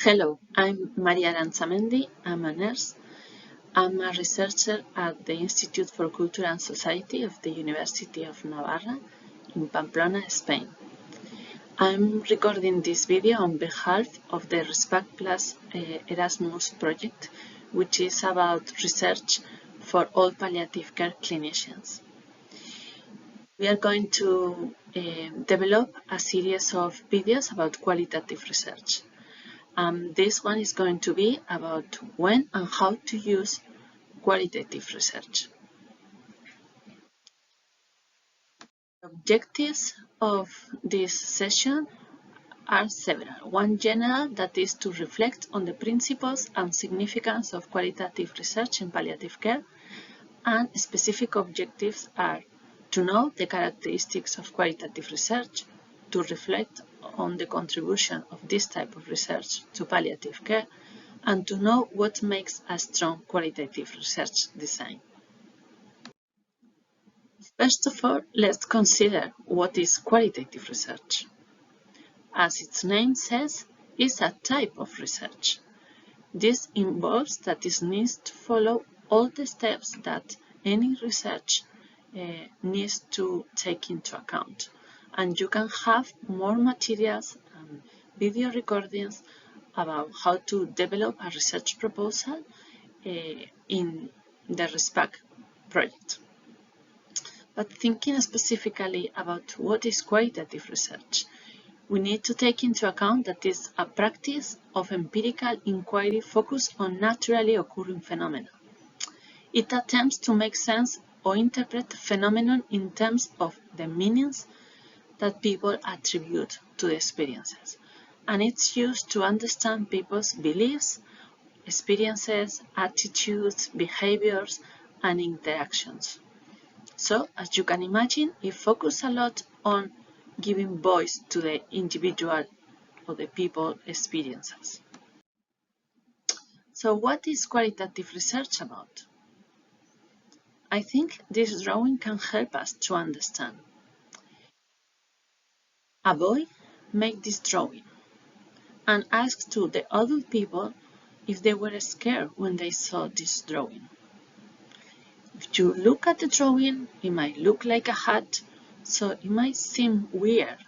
Hello, I'm Maria Aranzamendi. I'm a nurse. I'm a researcher at the Institute for Culture and Society of the University of Navarra in Pamplona, Spain. I'm recording this video on behalf of the RESPACC Plus Erasmus project, which is about research for all palliative care clinicians. We are going to develop a series of videos about qualitative research. This one is going to be about when and how to use qualitative research. The objectives of this session are several. One general, that is to reflect on the principles and significance of qualitative research in palliative care, and specific objectives are to know the characteristics of qualitative research, to reflect on the contribution of this type of research to palliative care, and to know what makes a strong qualitative research design. First of all, let's consider what is qualitative research. As its name says, it's a type of research. This involves that it needs to follow all the steps that any research needs to take into account. And you can have more materials and video recordings about how to develop a research proposal in the RESPACC project. But thinking specifically about what is qualitative research, we need to take into account that it's a practice of empirical inquiry focused on naturally occurring phenomena. It attempts to make sense or interpret the phenomenon in terms of the meanings that people attribute to the experiences, and it's used to understand people's beliefs, experiences, attitudes, behaviors, and interactions. So, as you can imagine, it focuses a lot on giving voice to the individual or the people experiences. So, what is qualitative research about? I think this drawing can help us to understand. A boy made this drawing and asked to the adult people if they were scared when they saw this drawing. If you look at the drawing, it might look like a hat, so it might seem weird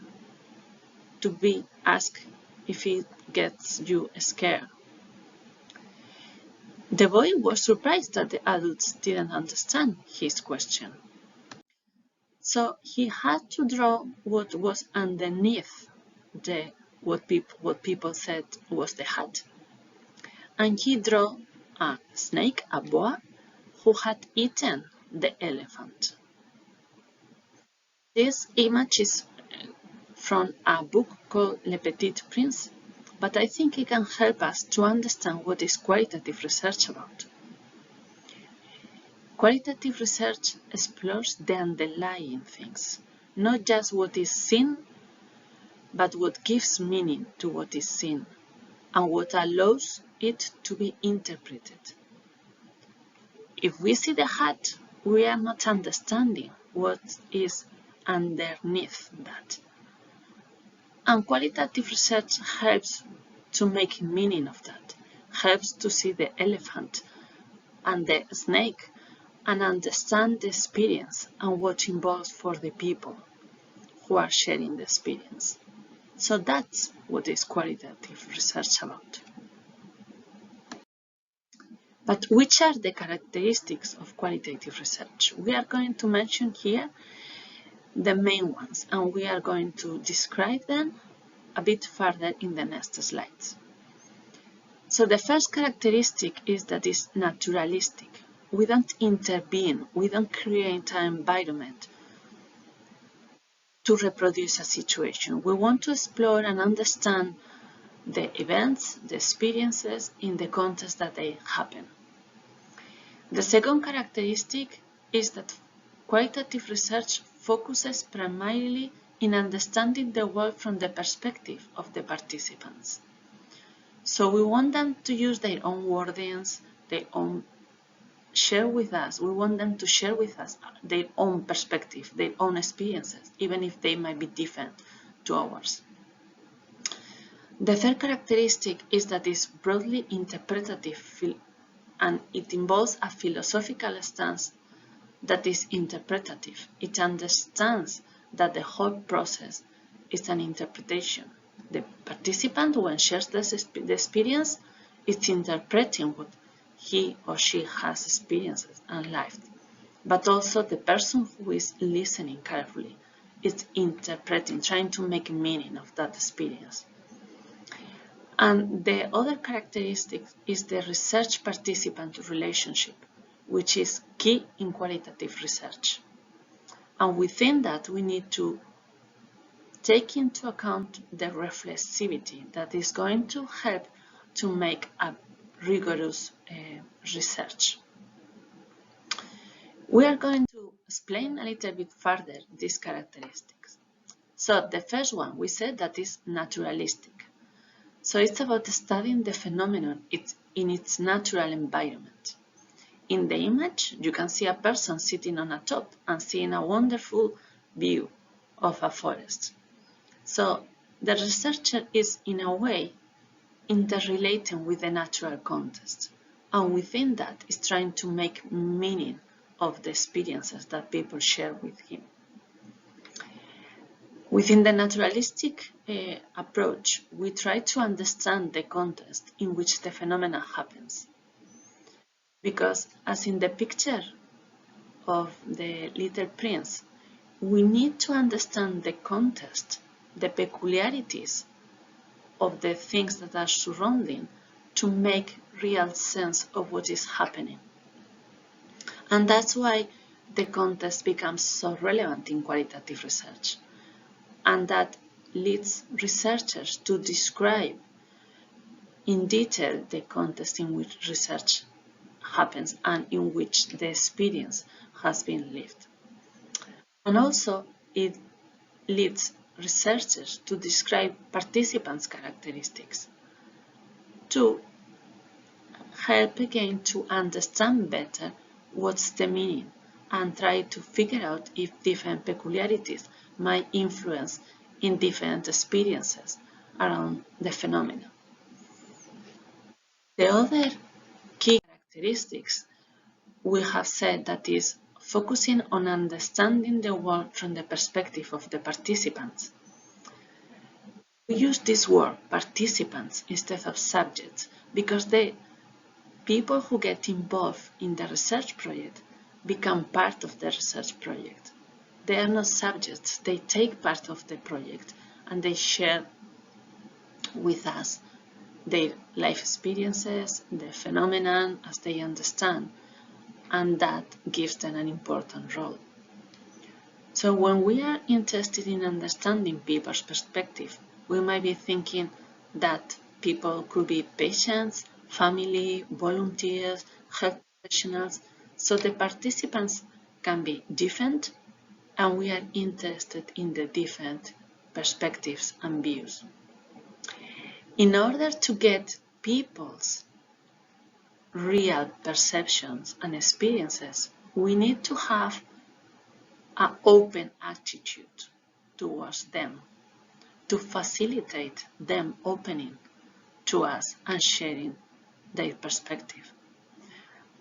to be asked if it gets you scared. The boy was surprised that the adults didn't understand his question. So he had to draw what was underneath what people said was the hat. And he drew a snake, a boa, who had eaten the elephant. This image is from a book called Le Petit Prince, but I think it can help us to understand what is qualitative research about. Qualitative research explores the underlying things, not just what is seen, but what gives meaning to what is seen, and what allows it to be interpreted. If we see the hat, we are not understanding what is underneath that. And qualitative research helps to make meaning of that, helps to see the elephant and the snake and understand the experience and what involves for the people who are sharing the experience. So that's what is qualitative research about. But which are the characteristics of qualitative research? We are going to mention here the main ones, and we are going to describe them a bit further in the next slides. So the first characteristic is that it's naturalistic. We don't intervene, we don't create an environment to reproduce a situation. We want to explore and understand the events, the experiences in the context that they happen. The second characteristic is that qualitative research focuses primarily in understanding the world from the perspective of the participants. So we want them to use their own wordings, their own share with us. We want them to share with us their own perspective, their own experiences, even if they might be different to ours. The third characteristic is that it's broadly interpretative and it involves a philosophical stance that is interpretative. It understands that the whole process is an interpretation. The participant, when shares the experience, is interpreting what he or she has experienced and lived. But also the person who is listening carefully is interpreting, trying to make meaning of that experience. And the other characteristic is the research-participant relationship, which is key in qualitative research. And within that, we need to take into account the reflexivity that is going to help to make a rigorous research. We are going to explain a little bit further these characteristics. So the first one, we said that is naturalistic. So it's about studying the phenomenon in its natural environment. In the image, you can see a person sitting on a top and seeing a wonderful view of a forest. So the researcher is, in a way, interrelating with the natural context, and within that is trying to make meaning of the experiences that people share with him. Within the naturalistic approach, we try to understand the context in which the phenomena happens. Because as in the picture of the Little Prince, we need to understand the context, the peculiarities of the things that are surrounding to make real sense of what is happening. And that's why the context becomes so relevant in qualitative research. And that leads researchers to describe in detail the context in which research happens and in which the experience has been lived. And also it leads researchers to describe participants' characteristics to help again to understand better what's the meaning and try to figure out if different peculiarities might influence in different experiences around the phenomena. The other key characteristics we have said that is focusing on understanding the world from the perspective of the participants. We use this word, participants, instead of subjects, because the people who get involved in the research project become part of the research project. They are not subjects, they take part of the project and they share with us their life experiences, the phenomenon as they understand, and that gives them an important role. So when we are interested in understanding people's perspective, we might be thinking that people could be patients, family, volunteers, health professionals, so the participants can be different, and we are interested in the different perspectives and views. In order to get people's real perceptions and experiences, we need to have an open attitude towards them, to facilitate them opening to us and sharing their perspective.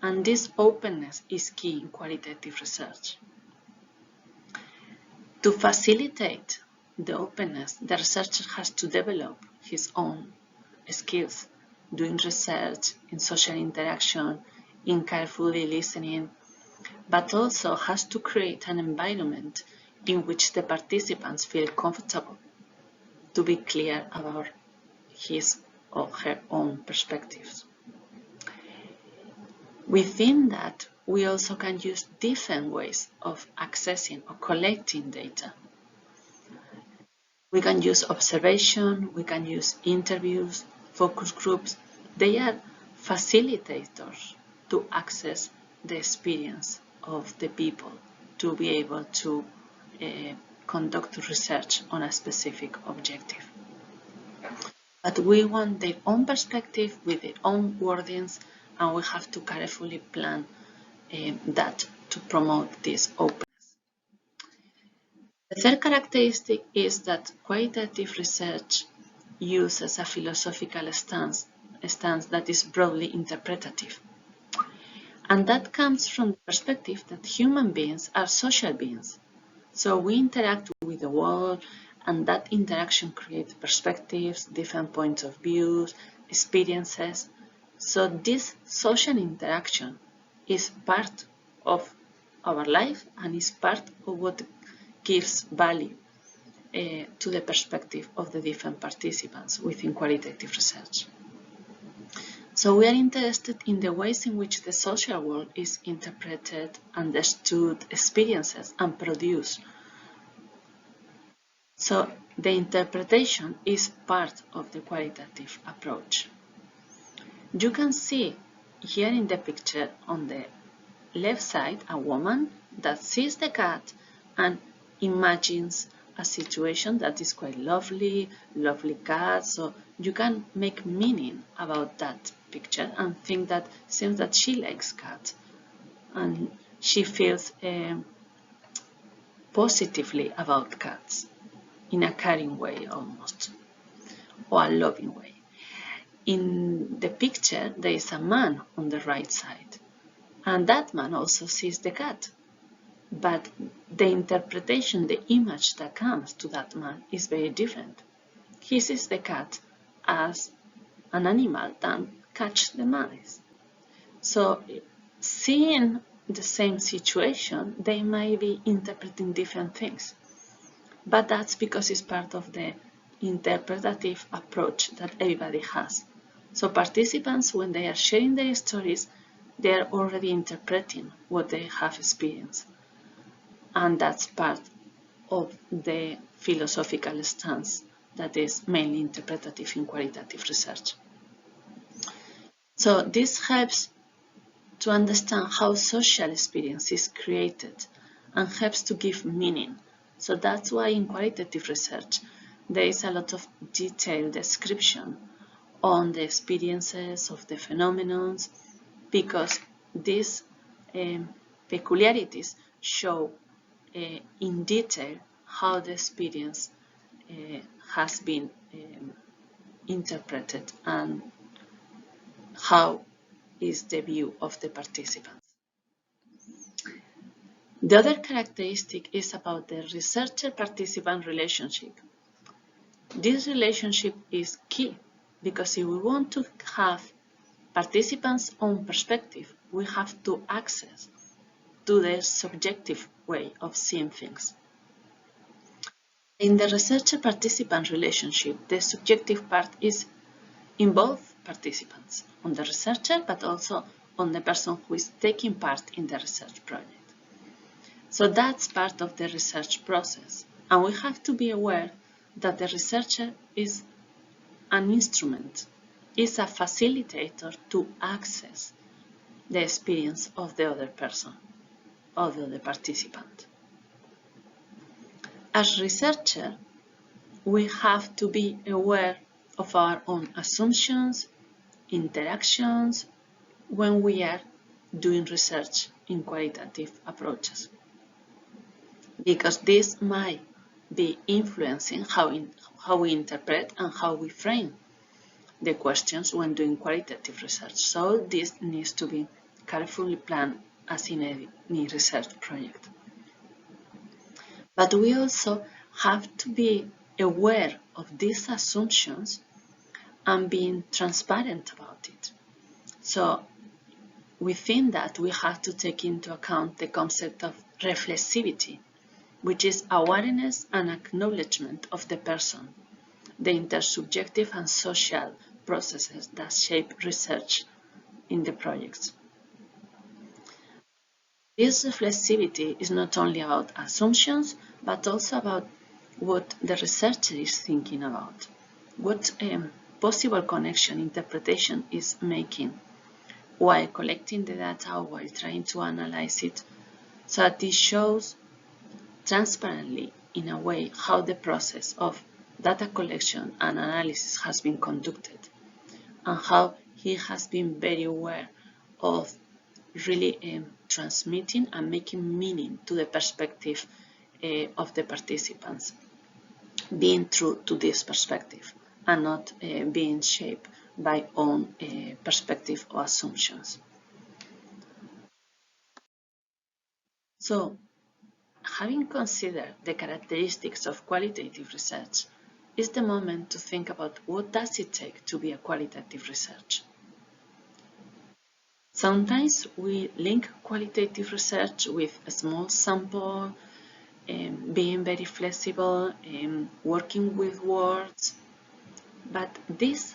And this openness is key in qualitative research. To facilitate the openness, the researcher has to develop his own skills, doing research, in social interaction, in carefully listening, but also has to create an environment in which the participants feel comfortable to be clear about his or her own perspectives. Within that, we also can use different ways of accessing or collecting data. We can use observation, we can use interviews, focus groups. They are facilitators to access the experience of the people to be able to conduct research on a specific objective. But we want their own perspective with their own wordings, and we have to carefully plan that to promote this openness. The third characteristic is that qualitative research uses a philosophical stance that is broadly interpretative. And that comes from the perspective that human beings are social beings. So we interact with the world, and that interaction creates perspectives, different points of views, experiences. So this social interaction is part of our life and is part of what gives value to the perspective of the different participants within qualitative research. So we are interested in the ways in which the social world is interpreted, understood, experienced, and produced. So the interpretation is part of the qualitative approach. You can see here in the picture on the left side a woman that sees the cat and imagines a situation that is quite lovely cat. So you can make meaning about that picture and think that seems that she likes cats and she feels positively about cats in a caring way almost, or a loving way. In the picture there is a man on the right side, and that man also sees the cat. But the interpretation, the image that comes to that man is very different. He sees the cat as an animal that catches the mice. So seeing the same situation, they might be interpreting different things. But that's because it's part of the interpretative approach that everybody has. So participants, when they are sharing their stories, they are already interpreting what they have experienced. And that's part of the philosophical stance that is mainly interpretative in qualitative research. So this helps to understand how social experience is created and helps to give meaning. So that's why in qualitative research there is a lot of detailed description on the experiences of the phenomena, because these peculiarities show in detail how the experience has been interpreted and how is the view of the participants. The other characteristic is about the researcher-participant relationship. This relationship is key because if we want to have participants' own perspective, we have to access to their subjective way of seeing things. In the researcher-participant relationship, the subjective part is in both participants, on the researcher, but also on the person who is taking part in the research project. So that's part of the research process, and we have to be aware that the researcher is an instrument, is a facilitator to access the experience of the other person, of the participant. As researchers, we have to be aware of our own assumptions, interactions, when we are doing research in qualitative approaches, because this might be influencing how we interpret and how we frame the questions when doing qualitative research. So this needs to be carefully planned as in any research project. But we also have to be aware of these assumptions and being transparent about it. So within that, we have to take into account the concept of reflexivity, which is awareness and acknowledgement of the person, the intersubjective and social processes that shape research in the projects. This reflexivity is not only about assumptions, but also about what the researcher is thinking about, what possible connection interpretation is making while collecting the data or while trying to analyze it, so that it shows transparently in a way how the process of data collection and analysis has been conducted and how he has been very aware of really transmitting and making meaning to the perspective of the participants, being true to this perspective, and not being shaped by own perspective or assumptions. So, having considered the characteristics of qualitative research, is the moment to think about what does it take to be a qualitative research. Sometimes we link qualitative research with a small sample, being very flexible, working with words, but these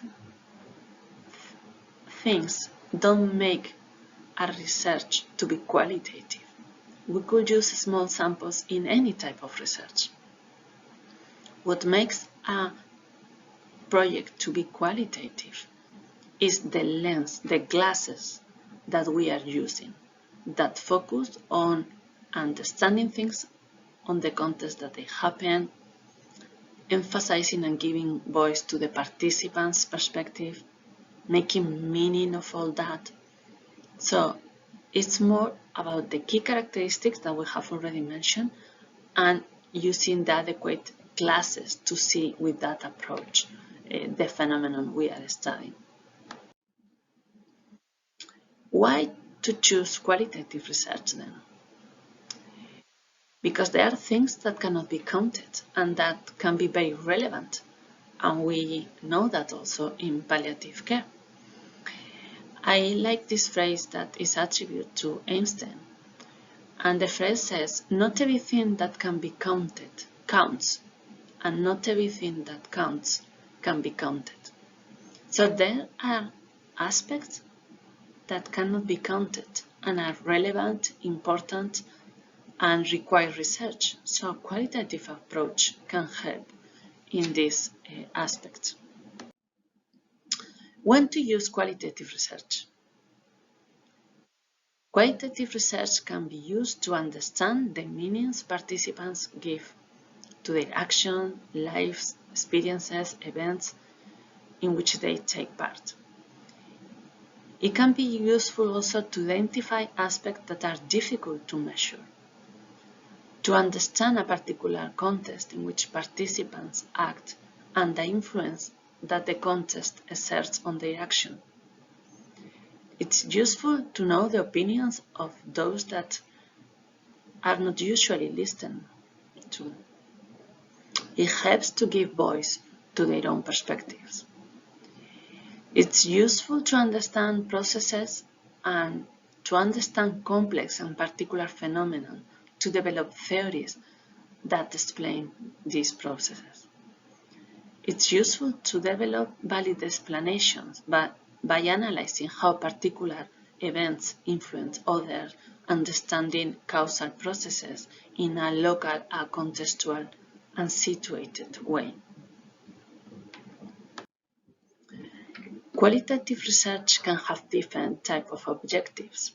things don't make a research to be qualitative. We could use small samples in any type of research. What makes a project to be qualitative is the lens, the glasses that we are using, that focus on understanding things on the context that they happen, emphasizing and giving voice to the participants' perspective, making meaning of all that. So it's more about the key characteristics that we have already mentioned and using the adequate classes to see with that approach the phenomenon we are studying. Why to choose qualitative research then? Because there are things that cannot be counted and that can be very relevant, and we know that also in palliative care. I like this phrase that is attributed to Einstein, and the phrase says, not everything that can be counted counts, and not everything that counts can be counted. So there are aspects that cannot be counted and are relevant, important, and require research. So a qualitative approach can help in this aspect. When to use qualitative research? Qualitative research can be used to understand the meanings participants give to their action, lives, experiences, events in which they take part. It can be useful also to identify aspects that are difficult to measure, to understand a particular context in which participants act and the influence that the context exerts on their action. It's useful to know the opinions of those that are not usually listened to. It helps to give voice to their own perspectives. It's useful to understand processes and to understand complex and particular phenomena, to develop theories that explain these processes. It's useful to develop valid explanations by analyzing how particular events influence others, understanding causal processes in a local, contextual, and situated way. Qualitative research can have different types of objectives.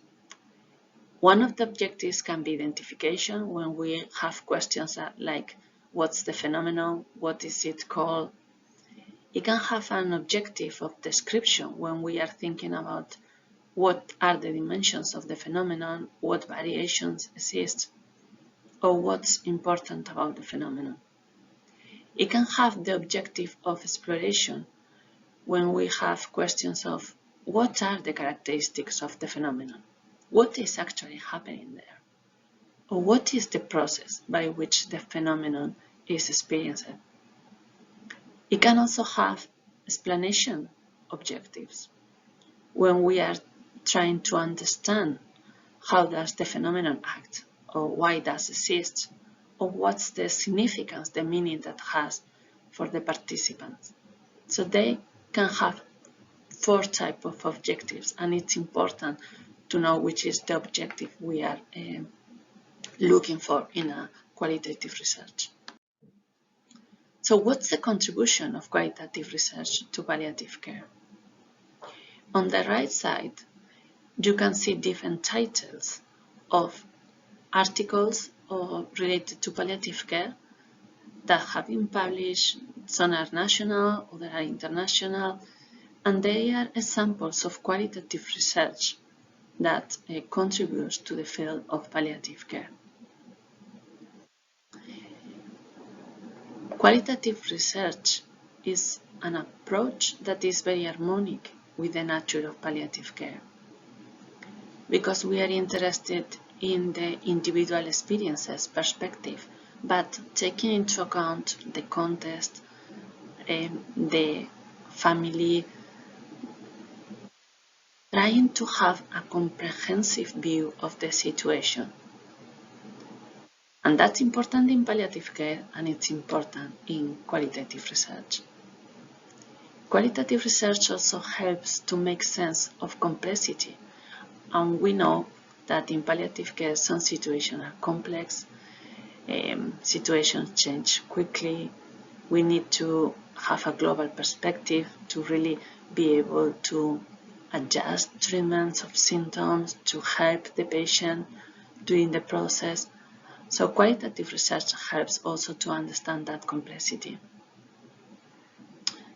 One of the objectives can be identification, when we have questions like what's the phenomenon, what is it called. It can have an objective of description, when we are thinking about what are the dimensions of the phenomenon, what variations exist, or what's important about the phenomenon. It can have the objective of exploration, when we have questions of what are the characteristics of the phenomenon, what is actually happening there, or what is the process by which the phenomenon is experienced. It can also have explanation objectives, when we are trying to understand how does the phenomenon act, or why does it exist, or what's the significance, the meaning that has for the participants. So they can have 4 types of objectives, and it's important to know which is the objective we are looking for in a qualitative research. So what's the contribution of qualitative research to palliative care? On the right side, you can see different titles of articles related to palliative care that have been published. Some are national, others are international, and they are examples of qualitative research that contributes to the field of palliative care. Qualitative research is an approach that is very harmonic with the nature of palliative care, because we are interested in the individual experiences perspective, but taking into account the context, the family, trying to have a comprehensive view of the situation. And that's important in palliative care, and it's important in qualitative research. Qualitative research also helps to make sense of complexity, and we know that in palliative care some situations are complex, situations change quickly, we need to have a global perspective to really be able to adjust treatments of symptoms to help the patient during the process. So qualitative research helps also to understand that complexity.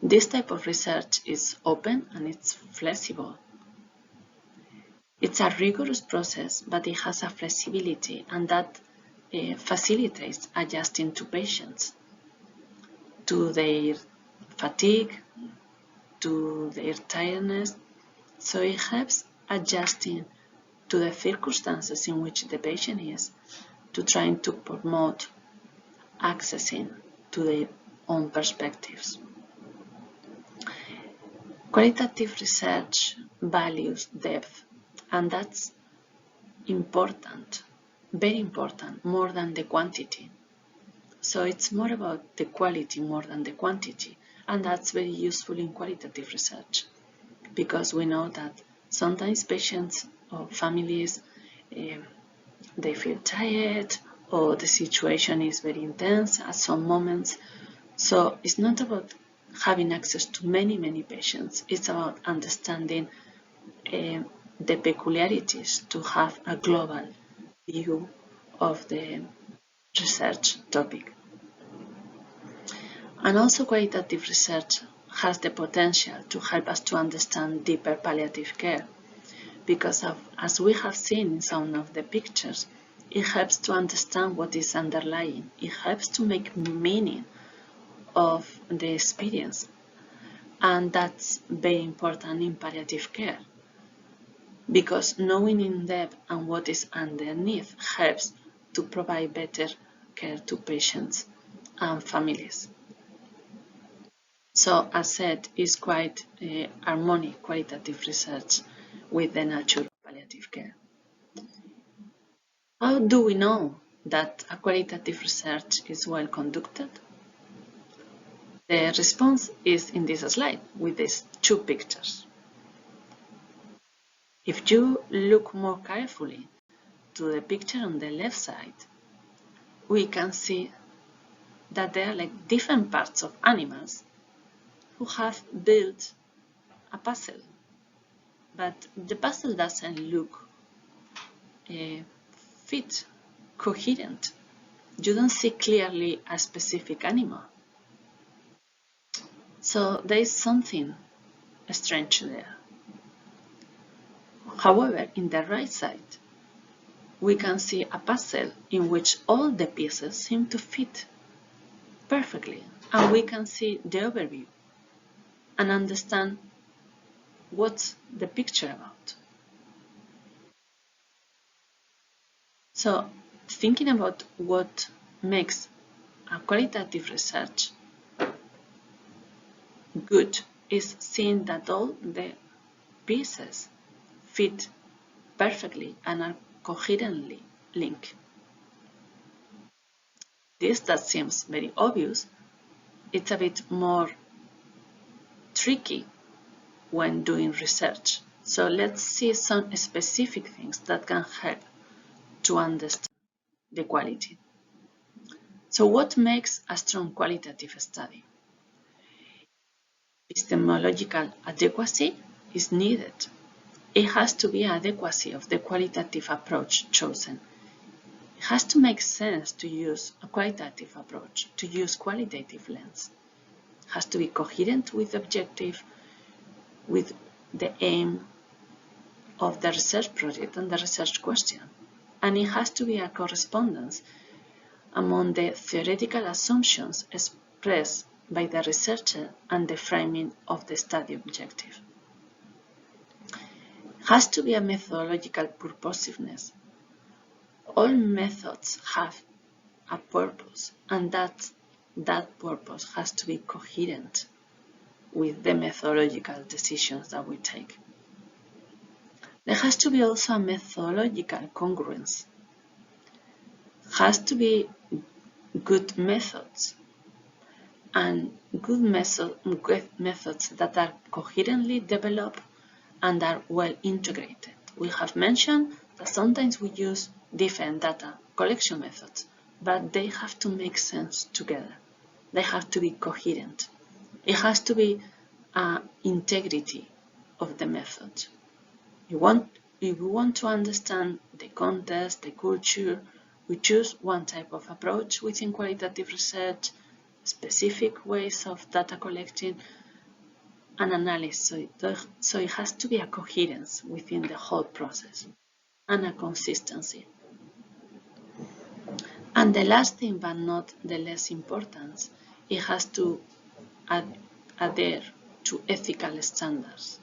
This type of research is open and it's flexible. It's a rigorous process, but it has a flexibility, and that facilitates adjusting to patients, to their fatigue, to their tiredness. So it helps adjusting to the circumstances in which the patient is, to trying to promote accessing to their own perspectives. Qualitative research values depth, and that's important, very important, more than the quantity. So it's more about the quality more than the quantity, and that's very useful in qualitative research, because we know that sometimes patients or families, they feel tired, or the situation is very intense at some moments. So it's not about having access to many patients, it's about understanding the peculiarities to have a global view of the research topic. And also qualitative research has the potential to help us to understand deeper palliative care, because as we have seen in some of the pictures, it helps to understand what is underlying. It helps to make meaning of the experience, and that's very important in palliative care, because knowing in depth and what is underneath helps to provide better care to patients and families. So, as said, it's quite harmonic qualitative research with the nature of palliative care. How do we know that a qualitative research is well conducted? The response is in this slide with these two pictures. If you look more carefully to the picture on the left side, we can see that there are like different parts of animals who have built a puzzle, but the puzzle doesn't look fit, coherent. You don't see clearly a specific animal. So there is something strange there. However, in the right side, we can see a puzzle in which all the pieces seem to fit perfectly, and we can see the overview and understand what's the picture about. So, thinking about what makes a qualitative research good is seeing that all the pieces fit perfectly and are coherently linked. That seems very obvious. It's a bit more tricky when doing research. So let's see some specific things that can help to understand the quality. So what makes a strong qualitative study? Epistemological adequacy is needed. It has to be adequacy of the qualitative approach chosen. It has to make sense to use a qualitative approach, to use qualitative lens. It has to be coherent with the objective, with the aim of the research project and the research question. And it has to be a correspondence among the theoretical assumptions expressed by the researcher and the framing of the study objective. Has to be a methodological purposiveness. All methods have a purpose, and that purpose has to be coherent with the methodological decisions that we take. There has to be also a methodological congruence. Has to be good methods, and good methods that are coherently developed and are well integrated. We have mentioned that sometimes we use different data collection methods, but they have to make sense together. They have to be coherent. It has to be integrity of the method. If we want to understand the context, the culture, we choose one type of approach within qualitative research, specific ways of data collecting and analysis. So it has to be a coherence within the whole process and a consistency. And the last thing, but not the less important, it has to adhere to ethical standards.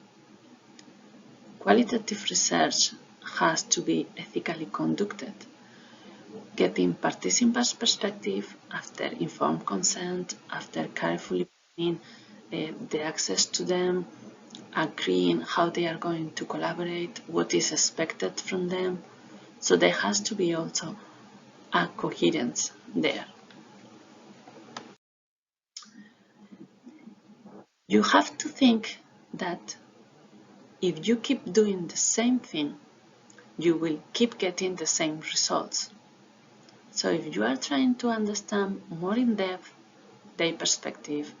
Qualitative research has to be ethically conducted, getting participants' perspective after informed consent, after carefully planning the access to them, agreeing how they are going to collaborate, what is expected from them. So there has to be also a coherence there. You have to think that if you keep doing the same thing, you will keep getting the same results. So if you are trying to understand more in depth their perspective,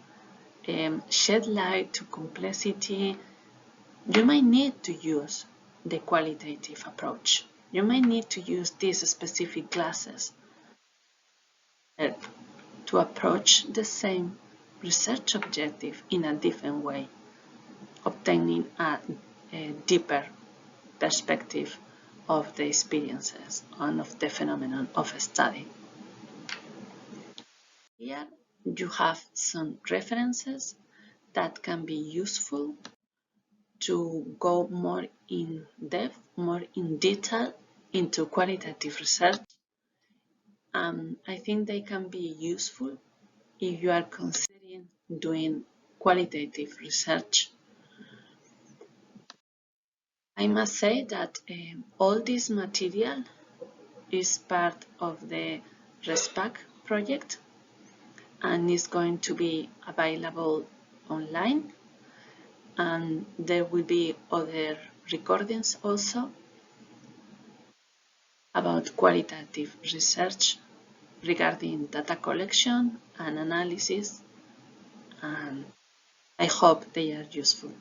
shed light to complexity, you might need to use the qualitative approach. You might need to use these specific classes to approach the same research objective in a different way, obtaining a deeper perspective of the experiences and of the phenomenon of a study. Here you have some references that can be useful to go more in depth, more in detail into qualitative research. I think they can be useful if you are considering doing qualitative research. I must say that all this material is part of the RESPACC project and is going to be available online, and there will be other recordings also about qualitative research regarding data collection and analysis, and I hope they are useful.